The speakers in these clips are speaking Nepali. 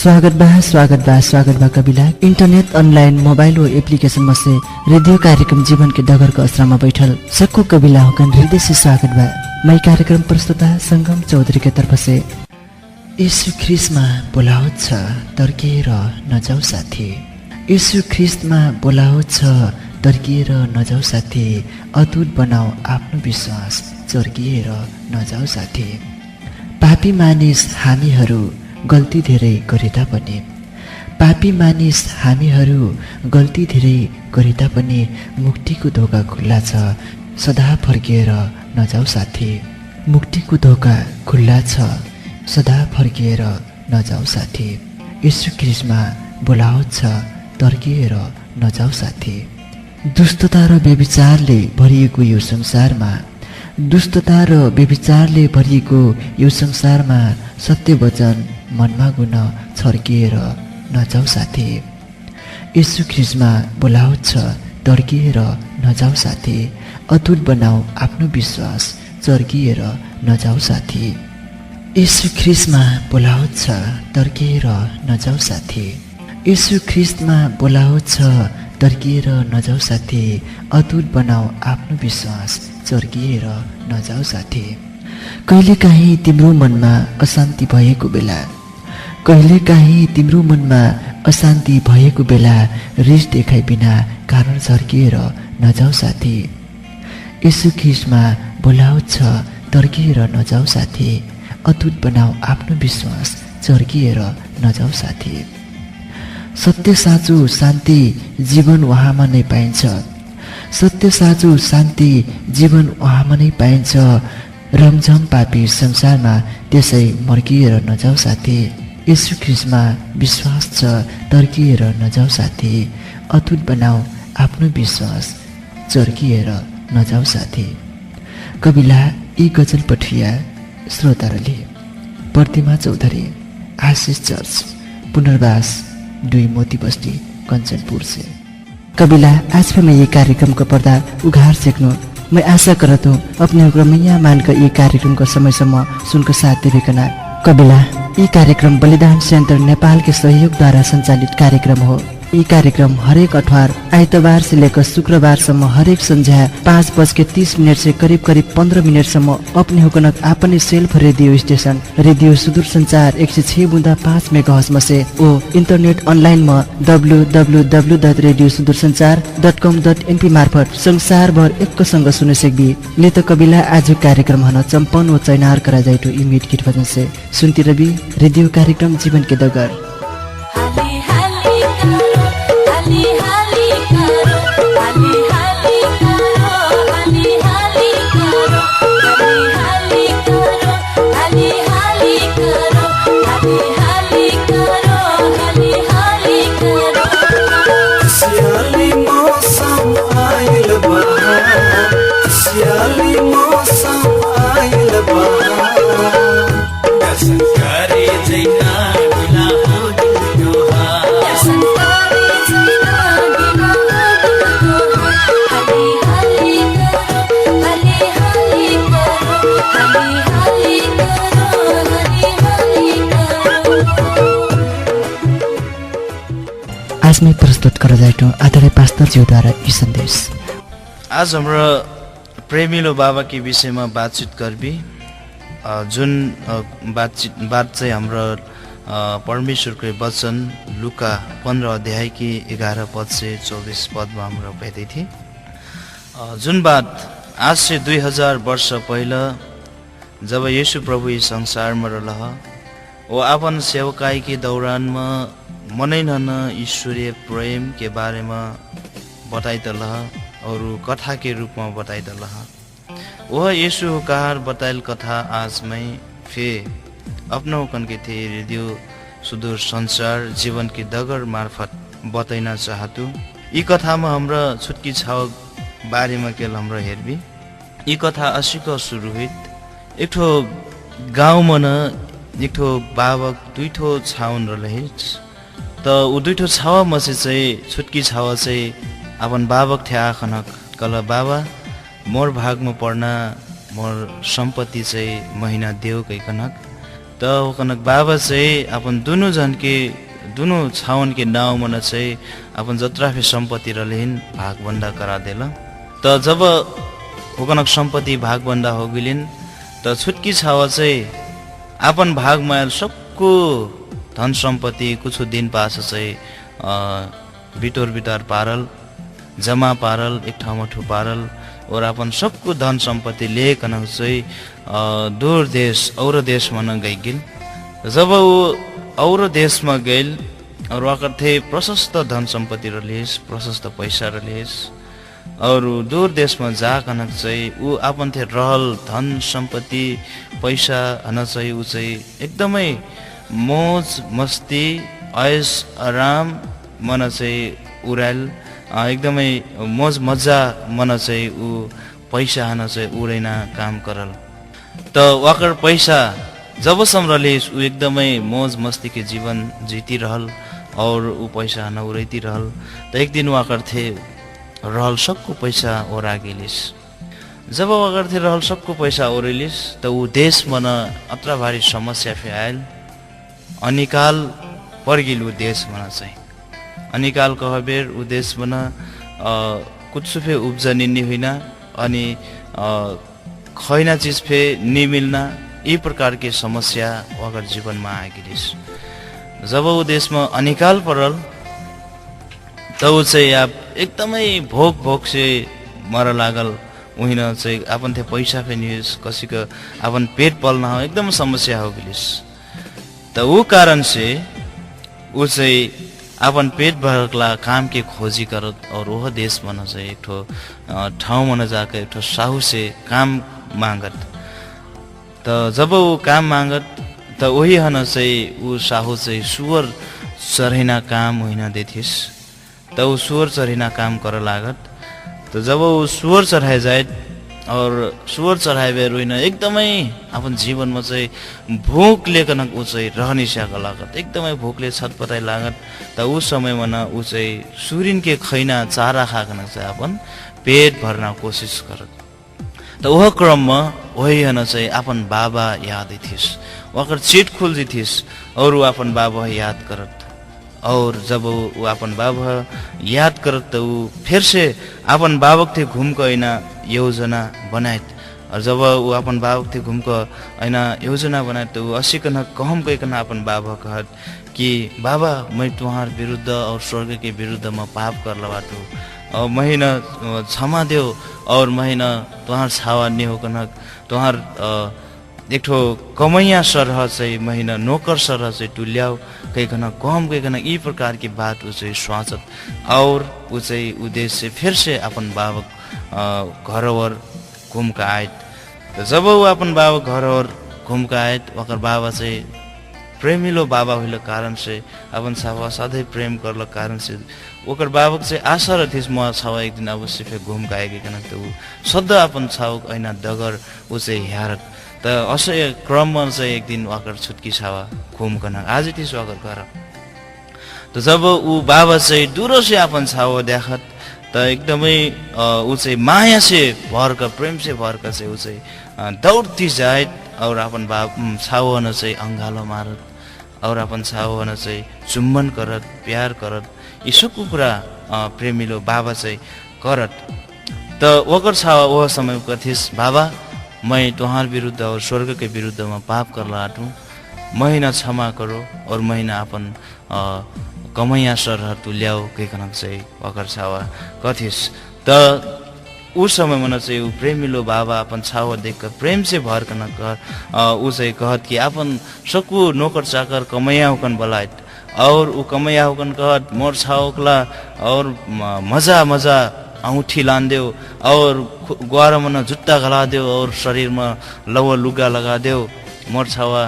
स्वागत बा कबिला इंटरनेट ऑनलाइन मोबाइल व एप्लीकेशन में से रेडियो कार्यक्रम जीवन के डगर को असरा में बैठल सबको कबिला होकर हृदय से स्वागत बा। मैं कार्यक्रम प्रस्तुता संगम चौधरी के तरफ से यीशु ख्रिस्टमा बोलाओ छ तर्किएर नजाऊ साथी। यीशु ख्रिस्टमा बोलाओ छ तर्किएर नजाऊ साथी। अटुट बनाऊ आफ्नो विश्वास चर्किएर नजाऊ साथी। पापी मानिस हामीहरू गल्ती धेरै गरे तापनि गल्ती धेरै गरे तापनि मुक्तिको ढोका खुल्ला छ सदा फर्किएर नजाऊ साथी। मुक्तिको ढोका खुल्ला छ सदा फर्किएर नजाऊ साथी। यीशु ख्रिस्टमा बोलाओ छ तर्किएर नजाऊ साथी। दुष्टता र व्यभिचारले भरिएको यो संसारमा सत्य वचन मनमा गुण छर्किएर नजाऊ साथी। यीशु ख्रिस्टमा बोलाओ छ तर्किएर नजाऊ साथी। अटुट बनाऊ आफ्नो विश्वास चर्किएर नजाऊ साथी। यीशु ख्रिस्टमा बोलाओ छ तर्किएर नजाऊ साथी। यीशु ख्रिस्टमा बोलाओ छ तर्किएर नजाऊ साथी। अटुट बनाऊ आफ्नो विश्वास चर्किएर नजाऊ साथी। कहिलेकाहीँ तिम्रो मनमा अशान्ति भएको बेला रिस देखाइ बिना कारण चर्किएर नजाऊ साथी। यीशु ख्रिस्टमा बोलाओ छ तर्किएर नजाऊ साथी। अटुट बनाऊ आफ्नो विश्वास चर्किएर नजाऊ साथी। सत्य साँचो शान्ति जीवन उहाँमा नै पाइन्छ। सत्य साँचो शान्ति जीवन उहाँमा नै पाइन्छ। रमझम पापी संसारमा त्यसै मर्किएर नजाऊ साथी। यीशु ख्रिस्टमा विश्वास छ तर्किएर नजाऊ साथी। अटुट बनाऊ आफ्नो विश्वास चर्किएर नजाऊ साथी। कविला यी गजल पठिया श्रोताहरूले प्रतिमा चौधरी आशिष चर्च पुनर्वास 2 मोती बस्ती कंचनपुर से। कबिला आज फिर मैं ये कार्यक्रम का पर्दा उघार सेक्नु। मैं आशा करता हूँ अपने मैया मान का ये कार्यक्रम का समय सुनकर साथ देवेकना। कबिला ये कार्यक्रम बलिदान सेंटर नेपाल के सहयोग द्वारा संचालित कार्यक्रम हो। ये कार्यक्रम हरेक अठवार आइतबार से लेकर शुक्रबारसम्म हरेक संध्या 5:30 से करीब 15 मिनटसम्म अपने होकर अपने सेल्फ रेडियो स्टेशन रेडियो सुदूर संचार 106.5 मेगाहर्ट्ज में से ओ इंटरनेट ऑनलाइन में www.radiosudursanchar.com.np मार्फत संसार भर एक संग सुन सकबी। ले तो कबिला आज कार्यक्रम हन चंपन व चैनार करा जाए तो इमीट किट भजन से सुनती रवि रेडियो कार्यक्रम जीवन के डगर। आज मैं प्रस्तुत कर जाएँ आदरणीय पास्टर जी द्वारा ये संदेश। आज हाम्रो प्रेमिलो बाबा के विषय में बातचीत करबी। जुन बात चाहिँ हाम्रो परमेश्वर के वचन लुका 15 अध्याय की 11 पद से 24 पद में हाम्रो भेटे थी। जुन बात आज से 2000 वर्ष पहले जब यीशु प्रभु इस संसार में रह वो अपन सेवकाई के दौरान में मनैनन ईश्वरीय प्रेम के बारे में बताइदलह और कथा के रूप में बताइदलह। वह यीशु कार बताइल कथा आज मैं फिर अपना कन के थे रेडियो सुदूर संसार जीवन की डगर मार्फत बताइना चाहतु। यी कथा में हमरा छुटकी छाव बारे में केल हमरा हेरबी। यी कथा 80 को शुरू हुई। एक ठो गाँव में न एक ठो बाबक 2 ठो छावन रहे। तो वो 2 ठो छावा में से छुटकी छावा से अपन बाबक थे आखनक कल बाबा मोर भाग में पड़ना मोर संपत्ति चाहिँ महीना देऊ कहिकनक त ओकनक बाबा चाहिँ अपन दुनु जन के दुनु छावन के नाव मन चाहिँ अपन जत्रा फे सम्पत्ति रहलिन भाग बंडा करा देला। त जब ओकनक सम्पत्ति भाग बंडा हो गिलिन त छुटकी छावा चाहिँ अपन भाग मायल सबको धन सम्पत्ति कुछ दिन पास चाहिँ बिटोर बिटार पारल जमा पारल एक ठाउँमा ठुपारल और अपन सबको धन सम्पत्ति लेकन चाहिँ दूर देश और देश मन गइगिल। जब वो और देश में गइल और वहाँ थे प्रशस्त धन सम्पत्ति रलिस प्रशस्त पैसा रलिस और दूर देश में जा कनक चाहिँ ऊ अपन थे रहल धन सम्पत्ति पैसा हन चाहिँ ऊ चाहिँ एकदमै मौज मस्ती ऐश आराम मन चाहिँ उडाल एकदमै मौज मजा मन चाहिँ ऊ पैसा हन चाहिँ उडैना काम करल। त वाकर पैसा जबसम्म रलिस ऊ एकदमै मौज मस्ती के जीवन जीती रहल और ऊ पैसा हन उड़ैती रहल। त एक दिन वाकर थे रहल सबको पैसा ओरा गेलिस। जब वाकर थे रहल सबको पैसा ओरेलिस त ऊ देश मन अत्रा भारी समस्या फे आयल अनिकाल परगिल ऊ देश मन चाहिँ अनिकाल कहबेर ऊ देश मन कुछ फे उब्जनी नि होइन अनि खैना चीज फे नि मिलना यी प्रकार के समस्या वगर जीवन में आगिलिस। जब ऊ देश में अनिकाल परल त ऊ चाहिँ एकदमै भोक भोक से मर लागल। उहिन चाहिँ अपन थे पैसा फे निस कसी का अपन पेट पालना हो एकदम समस्या हो गिलिस। त ऊ कारण से ऊ चाहिँ अपन पेट भरकला काम के खोजी करत और वह देश मन चाहिँ एक ठो ठाउँ मन जाकर एक ठो साहू से काम मांगत। त जब ऊ काम मांगत त वही हन चाहिँ ऊ साहू चाहिँ सुअर चरहिना काम होइन देथिस। त ऊ सुअर चरहिना काम कर लागत। त जब ऊ सुअर चढ़ाए जाए और सुअर चढ़ाए बेर होइन एकदमै अपन जीवन में चाहिँ भूख लेकन ऊ चाहिँ रहनी स्याक लागत एकदमै भूखले छटपटाइ लागत। त ऊ समय मन ऊ चाहिँ सुरिन के खैना चारा खाकन चाहिँ अपन पेट भर्न कोशिश करत। त वह क्रम में वही हन चाहिँ अपन बाबा याद थिस वकर चिट खुल थिस और ऊ अपन बाबा याद करत। और जब वो अपन बाबा याद करत तो वो फिर से अपन बाबक थे घूम कर ऐना योजना बनाए। और जब वो अपन बाबक थे घूम कर ऐना योजना बनाए तो असी कन कहम कहकन अपन बाबा कहत कि बाबा मैं तुम्हार विरुद्ध और स्वर्ग के विरुद्ध में पाप कर लबाटू और महीना क्षमा देव और महीना तुम्हार छावा नहीं हो कनक तुम्हार एक ठो कमैया सरह चाहिँ महीना नौकर सरह चाहिँ तुल्याओ कहीकन कम कहीकन यी प्रकार की बात ऊ चाहिँ स्वाचत। और ऊ चाहिँ उद्देश्य से फिर से अपन बाबा घर और घूम का आयत। तो जब वो अपन बाबा घर और घूम का आयत वकर बाबा चाहिँ प्रेमिलो बाबा हुइल कारण से अपन छावा साथै प्रेम करल कारण से ओकर बाबक चाहिँ आशा रथिस म छावा एक दिन अवश्य फे घूम का आएकन त ऊ सदा अपन छावक ऐना डगर ऊ चाहिँ हेरत। त असय क्रम में चाहिँ एक दिन वाकर छुटकी छावा घूम कन आज थिस वाकर घर। तो जब ऊ बाबा चाहिँ दूरो से अपन छावा देखत त एकदमै ऊ चाहिँ माया से भरका प्रेम से भरका चाहिँ ऊ चाहिँ दौड़ती जाए और अपन छावा न चाहिँ अंगालो मारत और अपन छावा न चाहिँ चुम्बन करत प्यार करत यी सबको कुरा प्रेमिलो बाबा चाहिँ करत। त वकर छावा वह समय कथिस बाबा मैं तुम्हार विरुद्ध और स्वर्ग के विरुद्ध में पाप कर लाटू महीना क्षमा करो और महीना अपन कमैया सरह तुल्याओ कहकन चाहिँ वकर छावा कथिस। त उस समय मन चाहिँ ऊ प्रेमिलो बाबा अपन छावा देख कर प्रेम से भरकन कर ऊ चाहिँ कहत कि अपन सकु नौकर चाकर कमैया होकन बलाइत और ऊ कमैया होकन कहत मोर छावकला और मजा मजा औठी लांदेव और ग्वार मन जुत्ता गला देव और शरीर में लव लुगा लगा देव मोर छावा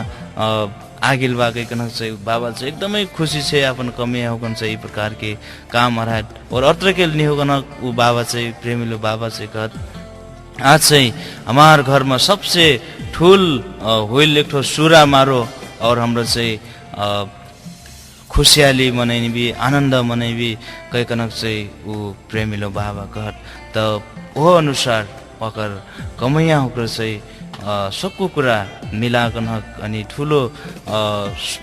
आगिल बाकन चाहिँ बाबा चाहिँ एकदमै खुशी से अपन कमिया होकन चाहिँ यी प्रकार के काम हरात। और अत्र के नहीं होकन ऊ बाबा चाहिँ प्रेमिलो बाबा चाहिँ कहत आज चाहिँ हमार घर में सबसे ठूल होइल एक ठो सुरा मारो और हाम्रो चाहिँ खुशियाली मनाइनी भी आनंद मनाइ भी कहकन चाहिँ ऊ प्रेमिलो बाबा कहत। त वो अनुसार वकर कमैया होकर चाहिँ सबको कुरा मिलाकन अनि ठुलो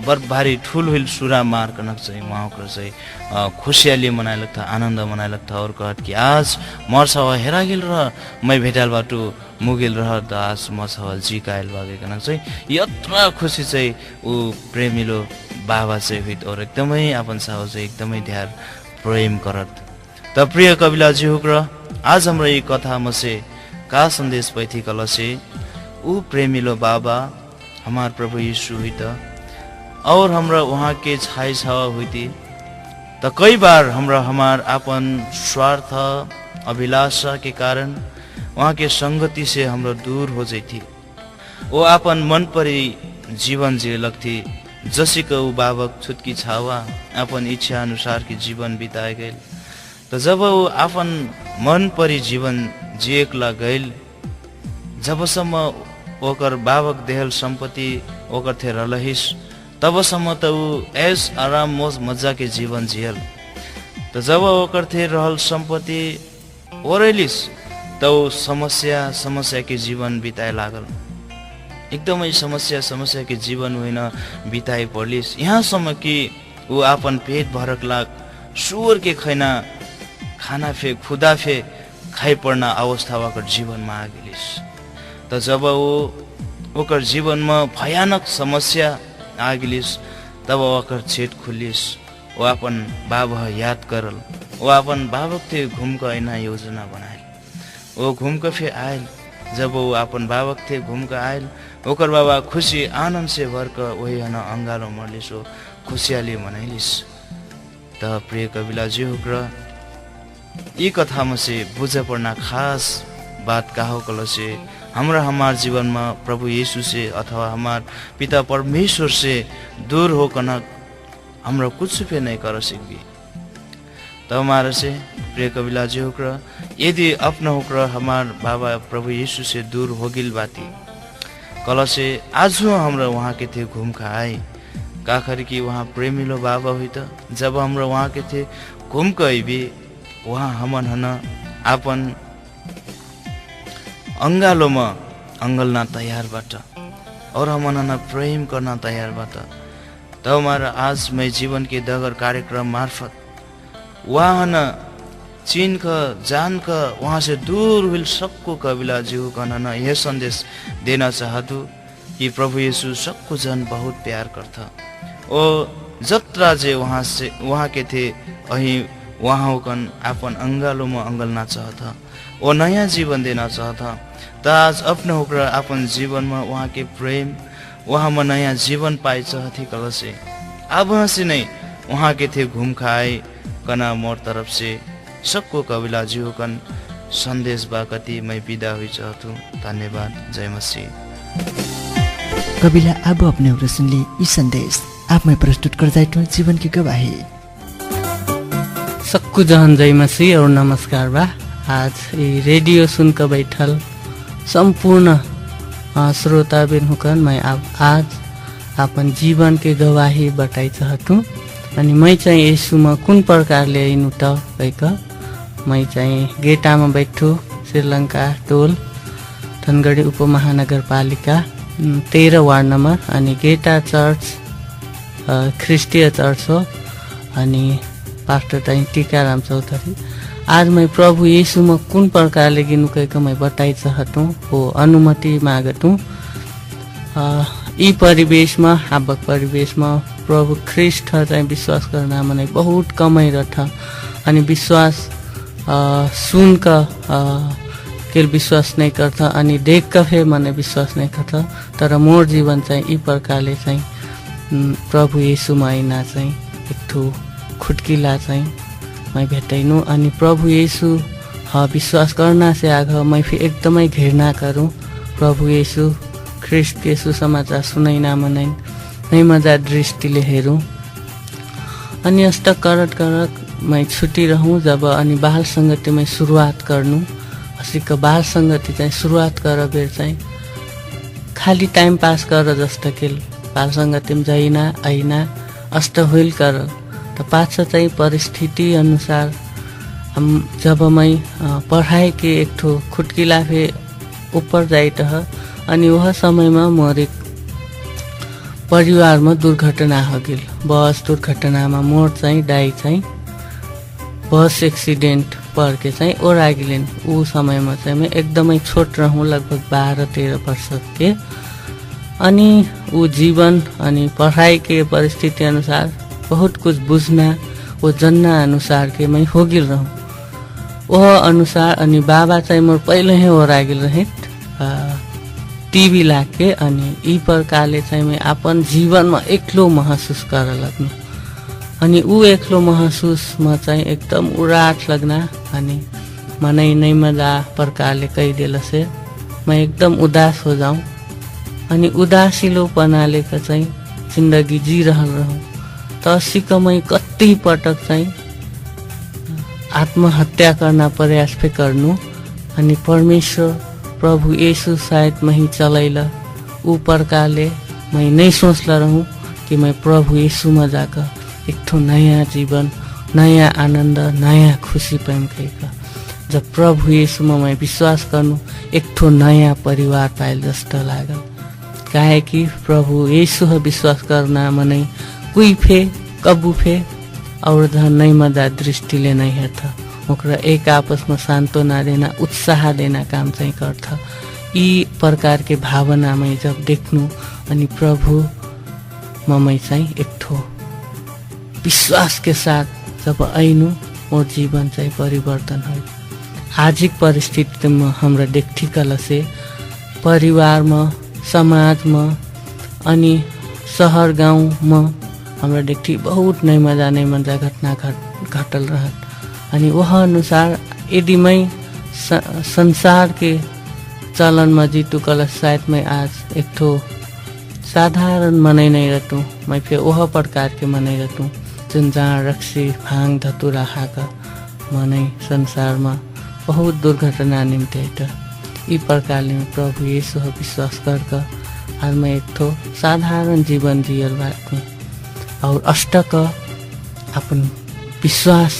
बरबारी ठुल हुल सुरा मारकन चाहिँ उहाँको चाहिँ खुसियाली मनाइलक था, आनन्द मनाइलक था। और कहत कि आज मर सवा हेरा गेल र मै भेटाल बाटो मुगेल रह त आज म सवाल जिकायल बागेकन चाहिँ यत्र खुसी चाहिँ ऊ प्रेमिलो बाबा चाहिँ हुइत और एकदमै आपन साव चाहिँ एकदमै ध्यान प्रेम करत। त प्रिय कविलाजी हुक्र आज हाम्रो यी कथा मसे का संदेश पैथी कलसे ऊ प्रेमिलो बाबा हमार प्रभु यीशु हुई त और हमरा वहाँ के छाई छावा हुई थी। त कई बार हमरा हमार अपन स्वार्थ अभिलाषा के कारण वहाँ के संगति से हमरा दूर हो जाती। वो अपन मन परी जीवन जी लगती, जसी का ऊ बाबक छुटकी छावा अपन इच्छा अनुसार की जीवन बिताए गए। तो जब वो अपन मन परी जीवन जिएकला गइल, जबसम्म ओकर बाबक देहल सम्पत्ति ओकर थे रलहिस तबसम्म त ऊ ऐस आराम मोज मजा के जीवन जियल। तो जब ओकर थे रहल सम्पत्ति ओरेलिस त ऊ समस्या के जीवन बिताए लागल। एकदमै समस्या के जीवन होइन बिताए पर्लिस, यहाँसम्म कि ऊ अपन पेट भरक लाग सुअर के खैना खाना फे खुदा फे खाइ पर्ना अवस्था ओकर जीवनमा आगिलिस। त जब वो ओकर जीवनमा भयानक समस्या आगिलिस तब ओकर छेट खुलिस। वो अपन बाबा याद करल, वो अपन बाबक थे घूमकर ऐना योजना बनाए। वो घूमकर फिर आयल, जब वो अपन बाबक थे घूमकर आयल ओकर बाबा खुशी आनंद से भरकर वही हन अंगालो मरलिस, वो खुशियाली मनाइलिस। त प्रिय कविलाजी हुक्र यी कथामा से बुझ पर्ना खास बात का हो कल से हमरा हमार जीवन में प्रभु यीशु से अथवा हमार पिता परमेश्वर से दूर होकर हमरा कुछ भी नहीं कर सकबी। तो हमारा से प्रिय कविलाजी होकर यदि अपना होकर हमार बाबा प्रभु यीशु से दूर हो गिल बाती कल से आज हमरा वहाँ के थे घूम खा आए काखर की वहाँ प्रेमिलो बाबा हुई। तो जब हमरा वहाँ के थे घूम कर भी वहाँ हमन हन आपन अंगालोमा अंगलना तैयार बाट और हमन हन प्रेम करना तैयार बाट। तब हमारा आज मैं जीवन के दगर कार्यक्रम मार्फत वहाँ हन चीन का जान का वहाँ से दूर हुई सबको कविला जीव का न यह संदेश देना चाहतु कि प्रभु यीशु सबको जन बहुत प्यार करता। और जत्रा जे वहाँ के थे अही वहाँ होकन अपन अंगालो में अंगलना चाहता, वो नया जीवन देना चाहता। तो आज अपने होकर अपन जीवन में वहाँ के प्रेम वहाँ में नया जीवन पाए चाहती कल से अब से नहीं वहाँ के थे घूम खाए कना मोर तरफ से सबको कविला जीव कन संदेश बाकती मैं विदा हुई चाहतु। धन्यवाद। जय मसीह। कविला अब अपने और सुन ली इस संदेश आप में प्रस्तुत कर जाए जीवन की गवाही। सक्कु जहन जय मसीह और नमस्कार बा। आज ये रेडियो सुनकर बैठल संपूर्ण श्रोता बिन हुकन मैं आज अपन जीवन के गवाही बताई चाहतु। अनि मैं चाहिँ यसुमा कुन प्रकारले आइनु त भइक मैं चाहिँ गेटामा बैठु श्रीलङ्का टोल धनगढी उपमहानगरपालिका 13 वार्ड नम्बर अनि गेटा चर्च ख्रिस्टीय चर्च हो अनि पास्टर चाहिँ टीकाराम चौधरी। आज मैं प्रभु यीशुमा कुन प्रकारले गिनु कहिक मैं बताई चाहतु हो अनुमति मागतु। यी परिवेशमा हाबक परिवेशमा प्रभु ख्रिस्ट चाहिँ विश्वास गर्न मनै बहुत कमै रथ अनि विश्वास सुन का के विश्वास नहीं करता अनि देख का फे मने विश्वास नहीं करता। तर मोर जीवन चाहिँ यी प्रकारले चाहिँ प्रभु यीशु माइना चाहिँ एक ठो खुटकिला चाहिँ मैं भेटैनु अनि प्रभु यीशु विश्वास करना से आग मैं फिर एकदमै घृणा करूँ। प्रभु यीशु ख्रिस्ट के सुसमाचार सुनैना मनै नै मजा दृष्टिले हेरूँ अनि अष्ट करत करत मैं छुट्टी रहूँ जब अनि बाल संगति में शुरुआत गर्नु हसिक बाल संगति चाहिँ शुरुआत कर बेर चाहिँ खाली टाइम पास कर जस्तो के बाल संगति में जाइना आइना अष्ट होइल कर त पाछ चाहिँ परिस्थिति अनुसार जब मैं पढ़ाई के एक ठो खुटकिला फे ऊपर जाइत अनि वह समयमा मोर एक परिवारमा दुर्घटना हो गेल। बस दुर्घटनामा मोर चाहिँ दाइ चाहिँ बस एक्सिडेन्ट पर्के चाहिँ ओरा गेलिन्। ऊ समयमा चाहिँ म एकदमै छोट रहूँ, लगभग 12-13 वर्ष के। अनि ऊ जीवन अनि पढ़ाई के परिस्थिति अनुसार बहुत कुछ बुझना वो जन्ना अनुसार के मैं हो गिल रहूँ। वह अनुसार अनि बाबा चाहिँ मोर पहिले ही ओरा गेल रहे टीबी लाके। अनि यी प्रकारले चाहिँ मैं अपन जीवनमा एक्लो महसुस कर लाग्नु। अनि ऊ एक्लो महसुसमा चाहिँ एकदम उराट लगना। अनि मनै नै मजा प्रकारले कही देला से मैं एकदम उदास हो जाऊँ। अनि उदासिलोपनाले चाहिँ जिन्दगी जी रहल रहूँ। तसीको मैं कति पटक चाहिँ आत्महत्या करना प्रयास पे गर्नु। अनि परमेश्वर प्रभु येशू शायद मही चलैला ऊ प्रकारले मैं नहीं सोचला रहूँ कि मैं प्रभु येशू में जाकर एक ठो नया जीवन, नया आनंद, नया खुशी पाइम कहेगा। जब प्रभु येशू में मैं विश्वास गर्नु एक ठो नया परिवार पाइल जस्तो लागल। काहे कि प्रभु येशू विश्वास करना मनै कोई फे कबू फे और नहीं मजा दृष्टिले नहीं हेर्था। ओकरा एक आपस में सांत्वना देना, उत्साह देना काम चाहिँ गर्छ। यी प्रकार के भावना में जब देख्नु अनि प्रभु मैं चाहिँ एक ठो विश्वास के साथ जब आइनु मोर जीवन चाहिँ परिवर्तन हो। आजिक परिस्थिति में हमरा देखी कल से परिवार में, समाज में अनि शहर गांव में हमरा देखी बहुत नहीं मजा घटना घटल रहत। अनि वह अनुसार यदि मैं संसार के चलन में जीतू कल शायद मैं आज एक ठो साधारण मनै नहीं रहतू। मैं फिर वह प्रकार के मनै रहतू जुन जहाँ रक्सी भांग धतुरा खाका मनै संसार में बहुत दुर्घटना निम्ति यी प्रकारले प्रभु येशू विश्वास कर आज मैं एक ठो साधारण जीवन जियल बाटू। और अष्टक अपन विश्वास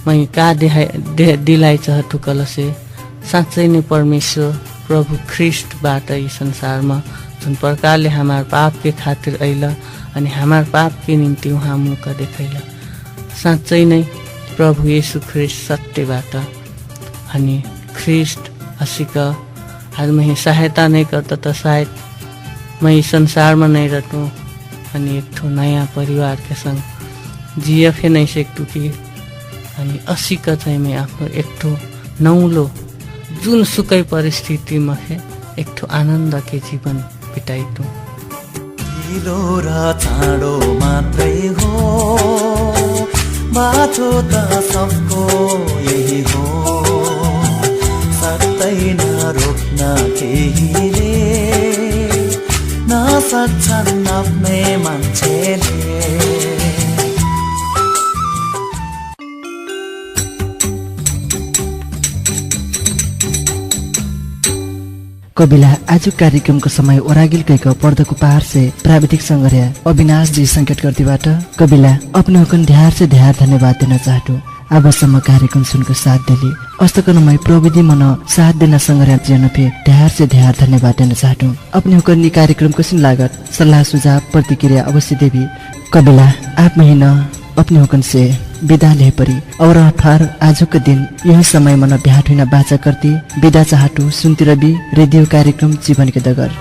मैं का दिलाई चाहतु कल से साँच्चै नै परमेश्वर प्रभु ख्रिस्ट बाट यी संसार में जुन प्रकारले हमार पाप के खातिर अइला अनि हमार पाप के निम्ति उहाँ मुख देखैला। साँच्चै नै प्रभु येशू ख्रिस्ट सत्यबाट अनि ख्रिस्ट हसीक आज मैं सहायता नहीं करता तो शायद मैं संसार में नहीं रहतूँ अनि एक ठो नया परिवार के संग जिएफे नहीं सकतू कि। अनि असीका चाहिँ मैं आफ्नो एक ठो नौलो जुन सुकै परिस्थिति में है एक ठो आनंद के जीवन बिताइतू। ढिलो र चाँडो मात्रै हो बाटो त सबको यही हो। सक्दैन रोक्न केहीले नसक्छन् आफ्नै मान्छेले। कबिला आज कार्यक्रम को समय ओरागिल कैको पर्दको पहाड़ से प्राविधिक संग्रह अविनाश जी संकट करतीबाट कबिला अपने हुकन ध्यार से ध्यार धन्यवाद देना चाहतु। अबसम्म कार्यक्रम सुनको साथ देली अस्तकनमय प्रविधि मन साथ देना संग्रह जनफे ध्यार से ध्यार धन्यवाद देना चाहतु। अपने हुकन नि कार्यक्रम को सिन लागत सल्लाह सुझाव प्रतिक्रिया अवश्य देवी कबिला आप महीना अपने हुकन से विदा ले परी और अठार आज के दिन यह समय मन ब्याट हुन बाचा करती विदा चाहतु। सुनती रवि रेडियो कार्यक्रम जीवन के दगर।